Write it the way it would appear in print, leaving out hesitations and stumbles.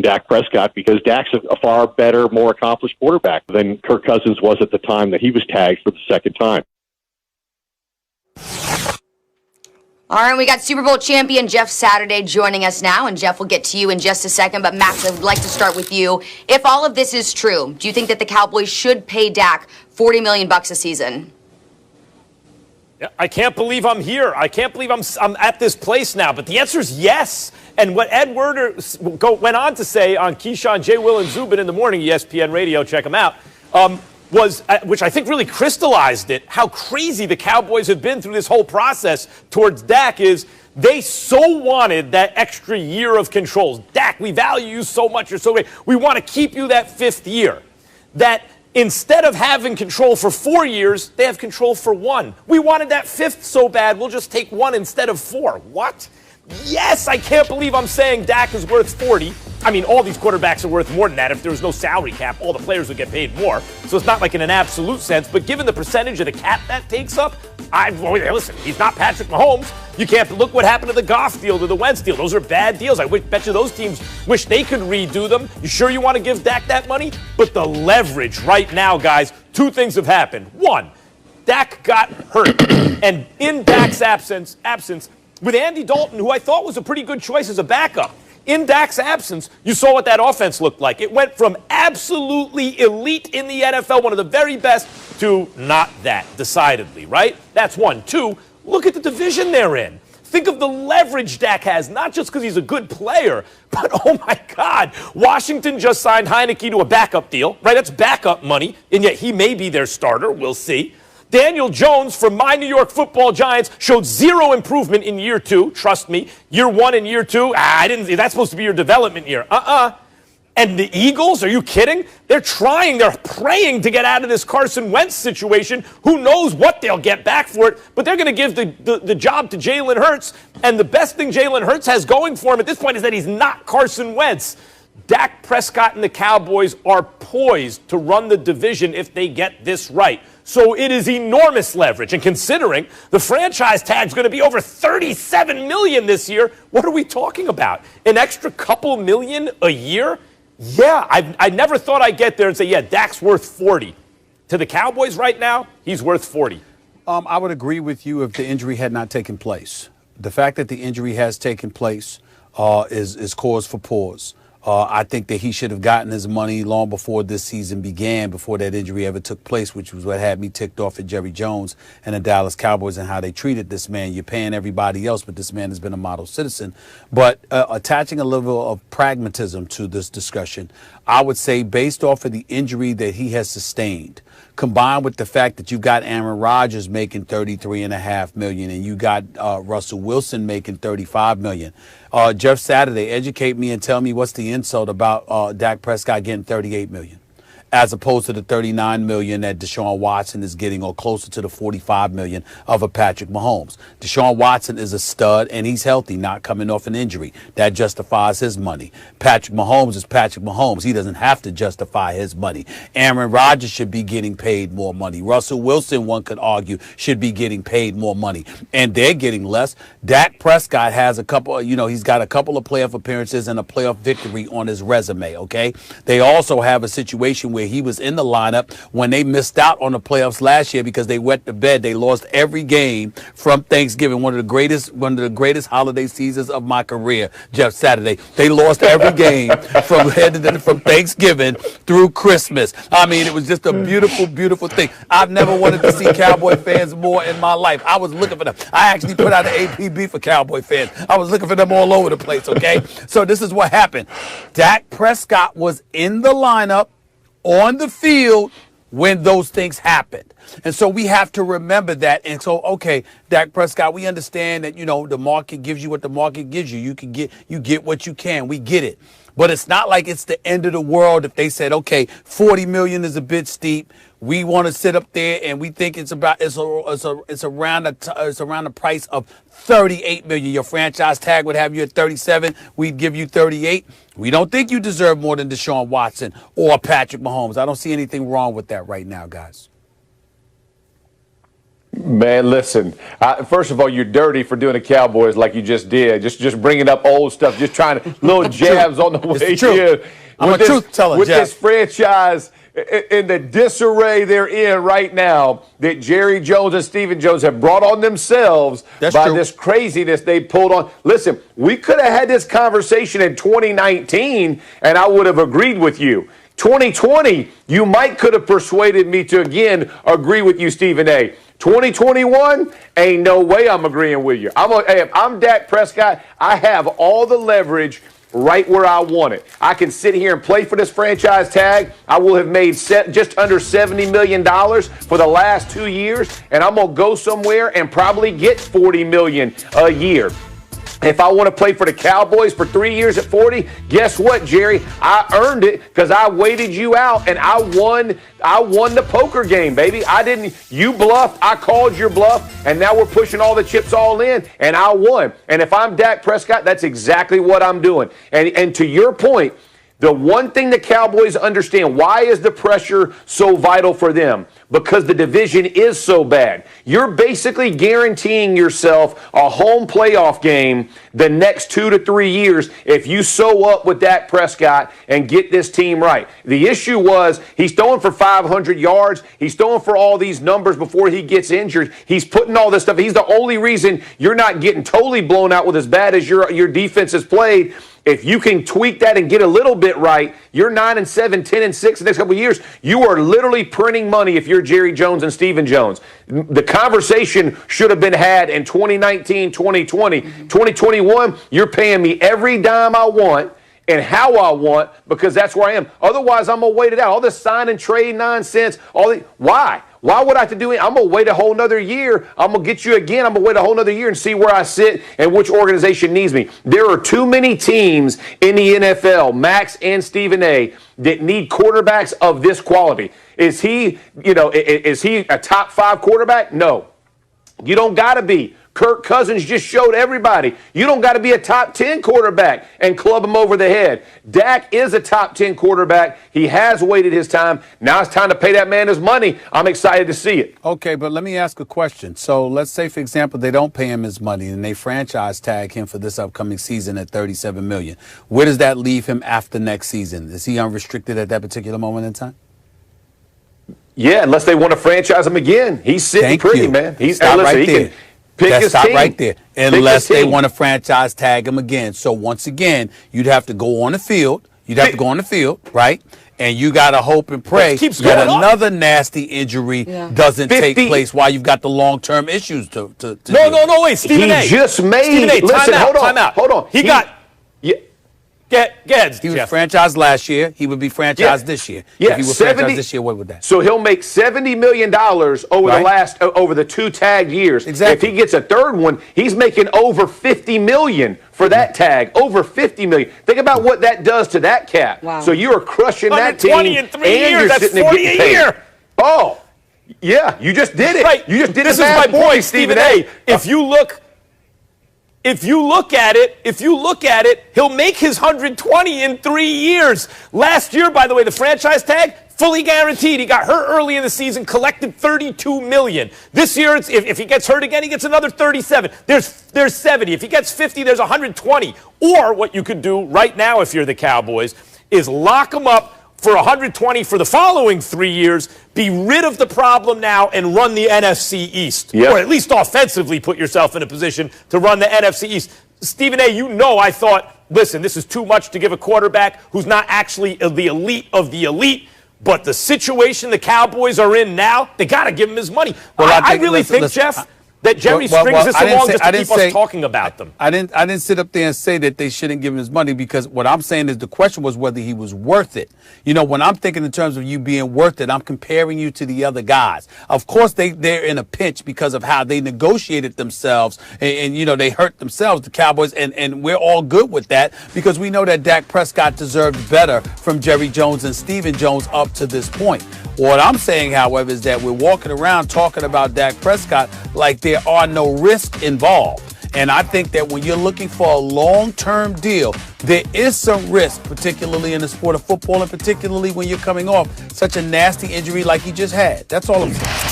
than Dak Prescott because Dak's a far better, more accomplished quarterback than Kirk Cousins was at the time that he was tagged for the second time. All right, we got Super Bowl champion Jeff Saturday joining us now, and Jeff, will get to you in just a second. But Max, I would like to start with you. If all of this is true, do you think that the Cowboys should pay Dak $40 million a season? I can't believe I'm here. I can't believe I'm at this place now. But the answer is yes. And what Ed Werder went on to say on Keyshawn, J. Will, and Zubin in the morning, ESPN Radio, check them out, was, which I think really crystallized it, how crazy the Cowboys have been through this whole process towards Dak is they so wanted that extra year of controls. Dak, we value you so much. You're so great. We want to keep you that fifth year. That instead of having control for 4 years, they have control for 1. We wanted that fifth so bad, we'll just take 1 instead of 4. What? Yes, I can't believe I'm saying Dak is worth 40. I mean, all these quarterbacks are worth more than that. If there was no salary cap, all the players would get paid more. So it's not like in an absolute sense. But given the percentage of the cap that takes up, listen, he's not Patrick Mahomes. You can't look what happened to the Goff deal, to the Wentz deal. Those are bad deals. I bet you those teams wish they could redo them. You sure you want to give Dak that money? But the leverage right now, guys, 2 things have happened. 1, Dak got hurt. And in Dak's absence, with Andy Dalton, who I thought was a pretty good choice as a backup, in Dak's absence, you saw what that offense looked like. It went from absolutely elite in the NFL, one of the very best, to not that, decidedly, right? That's 1. 2, look at the division they're in. Think of the leverage Dak has, not just because he's a good player, but, oh, my God, Washington just signed Heineke to a backup deal, right? That's backup money, and yet he may be their starter. We'll see. Daniel Jones from my New York Football Giants showed 0 improvement in year 2. Trust me. Year 1 and year 2, that's supposed to be your development year. And the Eagles, are you kidding? They're praying to get out of this Carson Wentz situation. Who knows what they'll get back for it, but they're going to give the job to Jalen Hurts. And the best thing Jalen Hurts has going for him at this point is that he's not Carson Wentz. Dak Prescott and the Cowboys are poised to run the division if they get this right. So it is enormous leverage. And considering the franchise tag is going to be over $37 million this year, what are we talking about? An extra couple million a year? Yeah, I never thought I'd get there and say, yeah, Dak's worth 40. To the Cowboys right now, he's worth 40. I would agree with you if the injury had not taken place. The fact that the injury has taken place is cause for pause. I think that he should have gotten his money long before this season began, before that injury ever took place, which was what had me ticked off at Jerry Jones and the Dallas Cowboys and how they treated this man. You're paying everybody else, but this man has been a model citizen. But attaching a level of pragmatism to this discussion, I would say based off of the injury that he has sustained, combined with the fact that you got Aaron Rodgers making $33.5 million and you got Russell Wilson making $35 million. Jeff Saturday, educate me and tell me what's the insult about Dak Prescott getting $38 million, as opposed to the $39 million that Deshaun Watson is getting, or closer to the $45 million of a Patrick Mahomes. Deshaun Watson is a stud, and he's healthy, not coming off an injury. That justifies his money. Patrick Mahomes is Patrick Mahomes. He doesn't have to justify his money. Aaron Rodgers should be getting paid more money. Russell Wilson, one could argue, should be getting paid more money, and they're getting less. Dak Prescott has a couple, he's got a couple of playoff appearances and a playoff victory on his resume, okay? They also have a situation where he was in the lineup when they missed out on the playoffs last year because they wet the bed. They lost every game from Thanksgiving, one of the greatest holiday seasons of my career, Jeff Saturday. They lost every game from Thanksgiving through Christmas. I mean, it was just a beautiful, beautiful thing. I've never wanted to see Cowboy fans more in my life. I was looking for them. I actually put out an APB for Cowboy fans. I was looking for them all over the place, okay? So this is what happened. Dak Prescott was in the lineup on the field when those things happened. And so we have to remember that. And so, okay, Dak Prescott, we understand that, the market gives you what the market gives you. You get what you can. We get it. But it's not like it's the end of the world if they said, okay, $40 million is a bit steep. We want to sit up there and we think it's around the price of $38 million. Your franchise tag would have you at 37. We'd give you 38. We don't think you deserve more than Deshaun Watson or Patrick Mahomes. I don't see anything wrong with that right now, guys. Man, listen. First of all, you're dirty for doing the Cowboys like you just did. Just bringing up old stuff, just trying to little jabs on the way in. I'm a truth teller, with Jeff. this franchise in the disarray they're in right now, that Jerry Jones and Stephen Jones have brought on themselves this craziness they pulled on. Listen, we could have had this conversation in 2019, and I would have agreed with you. 2020, you might could have persuaded me to again agree with you, Stephen A. 2021, ain't no way I'm agreeing with you. If I'm Dak Prescott, I have all the leverage right where I want it. I can sit here and play for this franchise tag. I will have made just under $70 million for the last 2 years, and I'm going to go somewhere and probably get $40 million a year. If I want to play for the Cowboys for 3 years at 40, guess what, Jerry? I earned it because I waited you out and I won the poker game, baby. You bluffed, I called your bluff, and now we're pushing all the chips all in, and I won. And if I'm Dak Prescott, that's exactly what I'm doing. And to your point, the one thing the Cowboys understand, why is the pressure so vital for them? Because the division is so bad. You're basically guaranteeing yourself a home playoff game the next 2 to 3 years if you sew up with Dak Prescott and get this team right. The issue was he's throwing for 500 yards. He's throwing for all these numbers before he gets injured. He's putting all this stuff. He's the only reason you're not getting totally blown out with as bad as your defense has played. If you can tweak that and get a little bit right, you're 9-7, 10-6 the next couple of years. You are literally printing money if you're Jerry Jones and Stephen Jones. The conversation should have been had in 2019, 2020. 2021, you're paying me every dime I want and how I want because that's where I am. Otherwise, I'm going to wait it out. All this sign and trade nonsense. Why? Why would I have to do it? I'm going to wait a whole nother year. I'm going to get you again. I'm going to wait a whole nother year and see where I sit and which organization needs me. There are too many teams in the NFL, Max and Stephen A., that need quarterbacks of this quality. Is he a top 5 quarterback? No. You don't got to be. Kirk Cousins just showed everybody. You don't got to be a top 10 quarterback and club him over the head. Dak is a top 10 quarterback. He has waited his time. Now it's time to pay that man his money. I'm excited to see it. Okay, but let me ask a question. So let's say, for example, they don't pay him his money and they franchise tag him for this upcoming season at $37 million. Where does that leave him after next season? Is he unrestricted at that particular moment in time? Yeah, unless they want to franchise him again. He's sitting pretty, man. Stop right there. That's right there. Unless they want to franchise tag him again. So once again, you'd have to go on the field. Right? And you got to hope and pray that another nasty injury doesn't take place while you've got the long-term issues to No, wait, Stephen A. He just made. Stephen A. Listen, time out. Hold on. He got. He was franchised last year. He would be franchised this year. Yeah, if he was franchised this year, what would that? So he'll make $70 million over the 2 tagged years. Exactly. If he gets a third one, he's making over $50 million for that tag. Over $50 million. Think about what that does to that cap. Wow. So you are crushing that team, 120 in 3 years. you're That's sitting 40 there a getting paid. year. Oh, yeah, you just did it. Right. You just did it. This is my point, Stephen A. If you look at it, he'll make his 120 in 3 years. Last year, by the way, the franchise tag, fully guaranteed. He got hurt early in the season, collected $32 million. This year, if he gets hurt again, he gets another 37. There's 70. If he gets 50, there's 120. Or what you could do right now if you're the Cowboys is lock him up for 120 for the following 3 years, be rid of the problem now and run the NFC East. Yep. Or at least offensively put yourself in a position to run the NFC East. Stephen A., I thought, listen, this is too much to give a quarterback who's not actually the elite of the elite. But the situation the Cowboys are in now, they got to give him his money. Well, I really think, Jeff, that Jerry strings this along just to keep us talking about them. I didn't sit up there and say that they shouldn't give him his money, because what I'm saying is the question was whether he was worth it. When I'm thinking in terms of you being worth it, I'm comparing you to the other guys. Of course, they're in a pinch because of how they negotiated themselves and they hurt themselves, the Cowboys, and we're all good with that because we know that Dak Prescott deserved better from Jerry Jones and Stephen Jones up to this point. What I'm saying, however, is that we're walking around talking about Dak Prescott like there are no risks involved. And I think that when you're looking for a long-term deal, there is some risk, particularly in the sport of football and particularly when you're coming off such a nasty injury like he just had. That's all I'm saying.